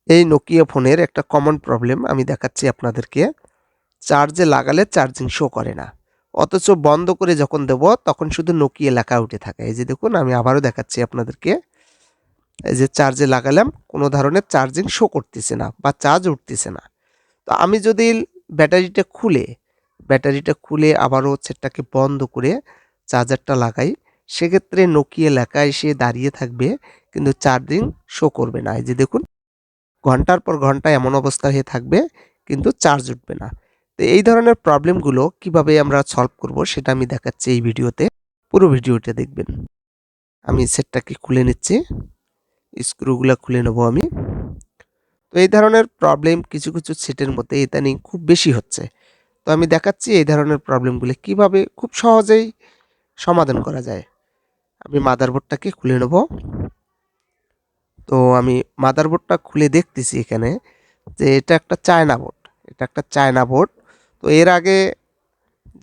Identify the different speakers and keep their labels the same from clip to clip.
Speaker 1: এই নোকিয়া ফোনের একটা কমন প্রবলেম আমি দেখাচ্ছি আপনাদেরকে। চার্জে লাগালে চার্জিং শো করে না, অথচ বন্ধ করে যখন দেব তখন শুধু নোকিয়া লেখা উঠে থাকে। এই যে দেখুন, আমি আবারও দেখাচ্ছি আপনাদেরকে। এই যে চার্জে লাগালাম, কোনো ধরনের চার্জিং শো করতেছে না বা চার্জ উঠতেছে না। তো আমি যদি ব্যাটারিটা খুলে আবারও সেটটাকে বন্ধ করে চার্জারটা লাগাই, সেক্ষেত্রে নোকিয়া লেখা এসে দাঁড়িয়ে থাকবে, কিন্তু চার্জিং শো করবে না। এই যে দেখুন, ঘন্টার পর ঘন্টা এমন অবস্থা হয়ে থাকবে, কিন্তু চার্জ উঠবে না। তো এই ধরনের প্রবলেমগুলো কিভাবে আমরা সলভ করব সেটা আমি দেখাচ্ছি এই ভিডিওতে। পুরো ভিডিওটা দেখবেন। আমি সেটটাকে খুলে নিচ্ছি, স্ক্রুগুলা খুলে নেব আমি। তো এই ধরনের প্রবলেম কিছু কিছু সেটের মধ্যে ইদানিং খুব বেশি হচ্ছে। তো আমি দেখাচ্ছি এই ধরনের প্রবলেমগুলো কিভাবে খুব সহজেই সমাধান করা যায়। আমি মাদারবোর্ডটাকে খুলে নেব। তো আমি মাদারবোর্ডটা খুলে দেখতেছি এখানে যে এটা একটা চায়না বোর্ড। তো এর আগে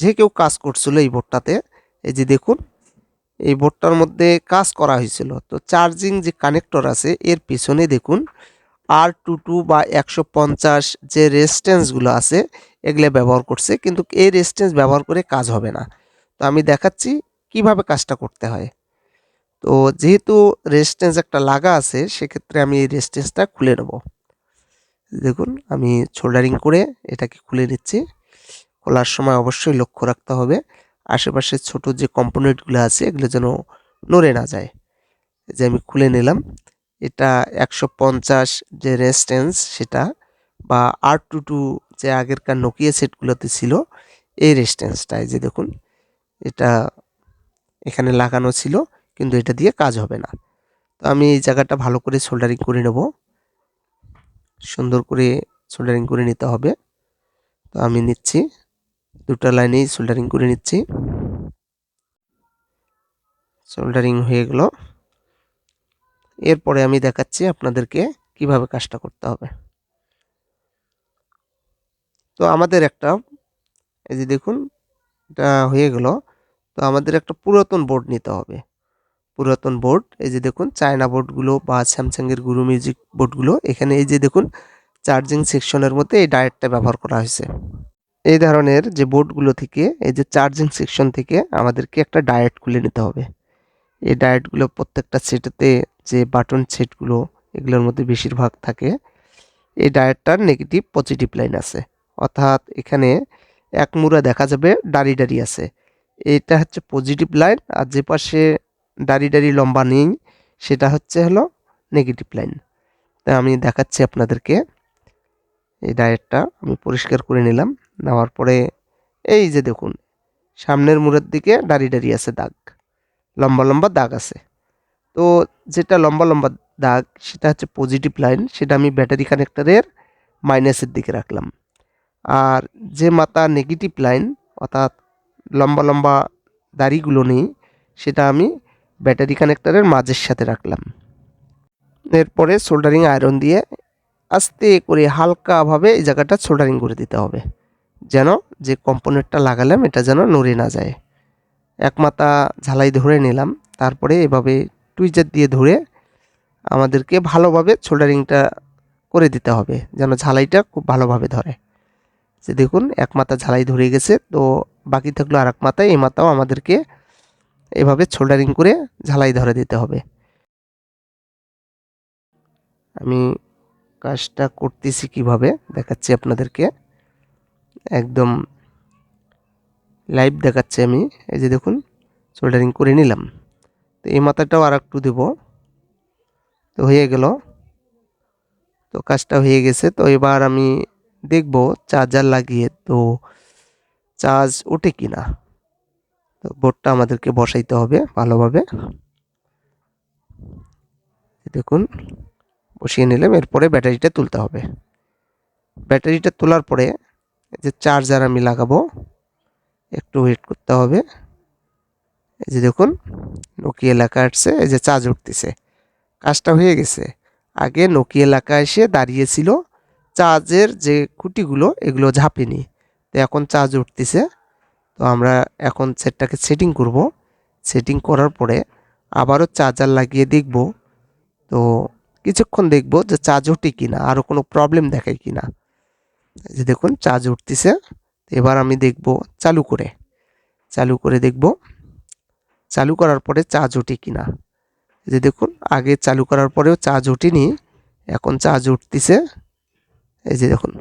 Speaker 1: যে কেউ কাজ করছিল এই বোর্ডটাতে, এই যে দেখুন, এই বোর্ডটার মধ্যে কাজ করা হয়েছিল। তো চার্জিং যে কানেক্টর আছে এর পিছনে দেখুন R22 বা 150 যে রেজিস্ট্যান্সগুলো আছে এগুলো ব্যবহার করছে, কিন্তু এই রেজিস্ট্যান্স ব্যবহার করে কাজ হবে না। তো আমি দেখাচ্ছি কিভাবে কাজটা করতে হয়। তো যেহেতু রেজিস্ট্যান্স একটা লাগা আছে, সেক্ষেত্রে আমি এই রেজিস্ট্যান্সটা খুলে নেব। দেখুন, আমি সোল্ডারিং করে এটাকে খুলে নিচ্ছি। খোলার সময় অবশ্যই লক্ষ্য রাখতে হবে আশেপাশে ছোট যে কম্পোনেন্টগুলো আছে এগুলো যেন নড়ে না যায়। যে আমি খুলে নিলাম, এটা 150 যে রেজিস্ট্যান্স সেটা, বা R22 যে আগেরকার নোকিয়া সেটগুলোতে ছিল এই রেজিস্ট্যান্সটা। এই যে দেখুন, এটা এখানে লাগানো ছিল, কিন্তু এটা দিয়ে কাজ হবে না। তো আমি এই জায়গাটা ভালো করে সোল্ডারিং করে নেব। সুন্দর করে সোল্ডারিং করে নিতে হবে। তো আমি নিচ্ছি, দুটো লাইনেই সোল্ডারিং করে নিচ্ছি। সোল্ডারিং হয়ে গেল। এরপরে আমি দেখাচ্ছি আপনাদেরকে কিভাবে কাজটা করতে হবে। তো আমাদের একটা, এই যে দেখুন, এটা হয়ে গেল। তো আমাদের একটা পুরাতন বোর্ড নিতে হবে। পুরাতন বোর্ড, এই যে দেখুন চায়না বোর্ডগুলো বা স্যামসাংয়ের গুরু মিউজিক বোর্ডগুলো, এখানে এই যে দেখুন চার্জিং সেকশনের মধ্যে এই ডায়োডটা ব্যবহার করা হয়েছে। এই ধরনের যে বোর্ডগুলো থেকে, এই যে চার্জিং সেকশন থেকে আমাদেরকে একটা ডায়োড খুলে নিতে হবে। এই ডায়োডগুলো প্রত্যেকটা সেটেতে যে বাটন সেটগুলো এগুলোর মধ্যে বেশিরভাগ থাকে। এই ডায়োডটার নেগেটিভ পজিটিভ লাইন আছে, অর্থাৎ এখানে এক মুড়া দেখা যাবে দাড়ি দাড়ি আছে, এটা হচ্ছে পজিটিভ লাইন, আর যে পাশে দাড়ি দাড়ি লম্বা নেই সেটা হলো নেগেটিভ লাইন। তাই আমি দেখাচ্ছি আপনাদেরকে। এই ডায়োডটা আমি পরিষ্কার করে নিলাম। নেওয়ার পরে এই যে দেখুন, সামনের মুড়ের দিকে দাড়ি দাড়ি আছে দাগ, লম্বা লম্বা দাগ আছে। তো যেটা লম্বা লম্বা দাগ সেটা হচ্ছে পজিটিভ লাইন, সেটা আমি ব্যাটারি কানেক্টরের মাইনাসের দিকে রাখলাম। আর যে মাথা নেগেটিভ লাইন, অর্থাৎ লম্বা লম্বা দাড়িগুলো নেই, সেটা আমি ব্যাটারি কানেক্টরের মাঝের সাথে রাখলাম। এরপরে সোল্ডারিং আয়রন দিয়ে আস্তে করে হালকাভাবে এই জায়গাটা সোল্ডারিং করে দিতে হবে, যেন যে কম্পোনেন্টটা লাগালাম এটা যেন নড়ে না যায়। এক মাথা ঝালাই ধরে নিলাম, তারপরে এভাবে টুইজার দিয়ে ধরে আমাদেরকে ভালোভাবে সোল্ডারিংটা করে দিতে হবে, যেন ঝালাইটা খুব ভালোভাবে ধরে। যে দেখুন, এক মাথা ঝালাই ধরে গেছে, তো বাকি থাকলো আর এক মাথা। এই মাথাও আমাদেরকে এভাবে সোল্ডারিং করে ঝালাই ধরে দিতে হবে। আমি কাজটা করতেছি কিভাবে দেখাচ্ছি আপনাদেরকে, একদম লাইভ দেখাচ্ছি আমি। এই যে দেখুন, সোল্ডারিং করে নিলাম। তো এই মাথাটাও আর একটু দেবো। তো হয়ে গেল। তো কাজটা হয়ে গেছে। তো এবার আমি দেখব চার্জার লাগিয়ে তো চার্জ ওঠে কিনা। তো বোর্ডটা আমাদেরকে বসাইতে হবে ভালোভাবে। দেখুন, বসিয়ে নিলাম। এরপরে ব্যাটারিটা তুলতে হবে। ব্যাটারিটা তোলার পরে যে চার্জার আমি লাগাবো, একটু ওয়েট করতে হবে। এই যে দেখুন, নোকিয়া লেখা আসছে, এই যে চার্জ উঠতেছে। কাজটা হয়ে গেছে। আগে নোকিয়া লেখা এসে দাঁড়িয়েছিল, চার্জের যে খুঁটিগুলো এগুলো ঝাঁপেনি। তো এখন চার্জ উঠতেছে। তো আমরা এখন সেটটাকে সেটিং করব। সেটিং করার পরে আবারও চার্জার লাগিয়ে দেখব তো কিছুক্ষণ দেখব যে চার্জ ওঠে কিনা, আরও কোনো প্রবলেম দেখায় কিনা। এই যে দেখুন চার্জ উঠতেছে। এবার আমি দেখব চালু করে দেখব চালু করার পরে চার্জ ওঠে কিনা। এই যে দেখুন আগে চালু করার পরেও চার্জ ওঠেনি, এখন চার্জ উঠতেছে। এই যে দেখুন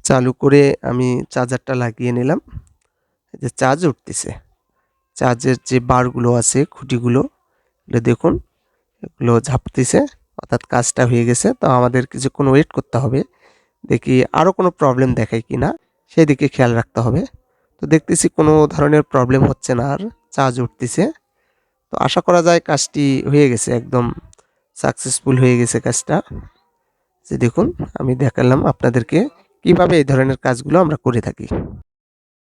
Speaker 1: চালু করে আমি চার্জারটা লাগিয়ে নিলাম, এই যে চার্জ উঠতেছে। চার্জের যে বারগুলো আছে, খুঁটিগুলো, এটা দেখুন এগুলো ঝাপতেছে, অর্থাৎ কাজটা হয়ে গেছে। তো আমাদের কিছুক্ষণ ওয়েট করতে হবে, দেখি আরও কোনো প্রবলেম দেখায় কিনা, সেদিকে খেয়াল রাখতে হবে। তো দেখতেছি কোনো ধরনের প্রবলেম হচ্ছে না, আর চার্জ উঠতেছে। তো আশা করা যায় কাজটি হয়ে গেছে, একদম সাকসেসফুল হয়ে গেছে কাজটা। যে দেখুন আমি দেখালাম আপনাদেরকে কিভাবে এই ধরনের কাজগুলো আমরা করে থাকি।